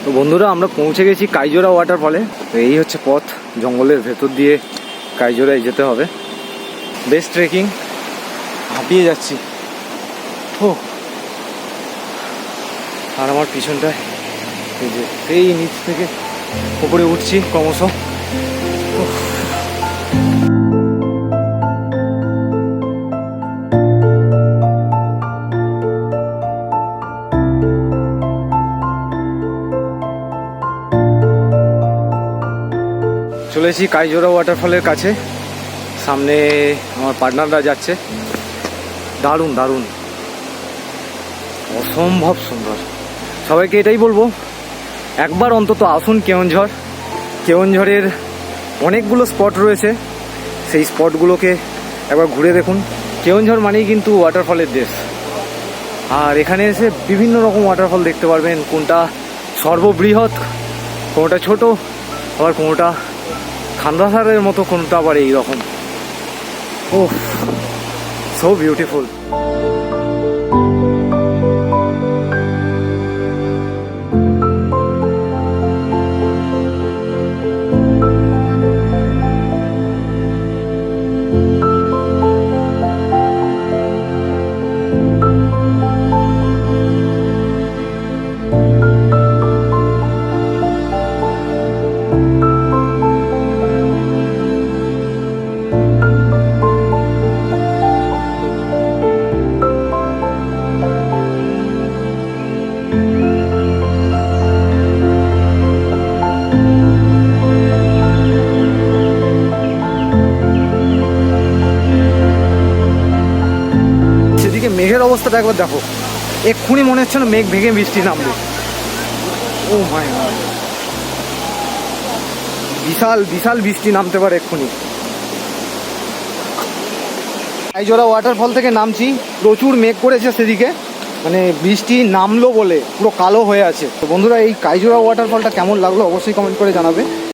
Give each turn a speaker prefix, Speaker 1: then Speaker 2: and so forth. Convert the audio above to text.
Speaker 1: তো বন্ধুরা আমরা পৌঁছে গেছি কাইজোরা ওয়াটারফলে। তো এই হচ্ছে পথ, জঙ্গলের ভেতর দিয়ে কাইজোরায় যেতে হবে। বেস্ট ট্রেকিং, হাঁপিয়ে যাচ্ছি। ও আর আমার পিছনটায় এই যে এই নিচ থেকে উপরে উঠছি ক্রমশ। চলে এসেছি কাইজোরা ওয়াটারফলের কাছে। সামনে আমার পার্টনাররা যাচ্ছে। দারুণ দারুণ, অসম্ভব সুন্দর। সবাইকে এটাই বলবো, একবার অন্তত আসুন কেওনঝড়। কেওনঝড়ের অনেকগুলো স্পট রয়েছে, সেই স্পটগুলোকে একবার ঘুরে দেখুন। কেওনঝড় মানেই কিন্তু ওয়াটারফলের দেশ। আর এখানে এসে বিভিন্ন রকম ওয়াটারফল দেখতে পারবেন, কোনটা সর্ববৃহৎ, কোনোটা ছোট, আবার কোনোটা খান্দাসারের মতো, কোনটা আবার এইরকম। ওহ, সো বিউটিফুল। মেঘের অবস্থাটা একবার দেখো, এক্ষুনি মনে হচ্ছে না মেঘ ভেঙে বৃষ্টি নামবে। ও মাই গড, বিশাল বিশাল বৃষ্টি নামতে পারে এক্ষুনি। কাইজোরা ওয়াটারফল থেকে নামছি, প্রচুর মেঘ করেছে সেদিকে, মানে বৃষ্টি নামলো বলে পুরো কালো হয়ে আছে। তো বন্ধুরা, এই কাইজোরা ওয়াটারফলটা কেমন লাগলো অবশ্যই কমেন্ট করে জানাবে।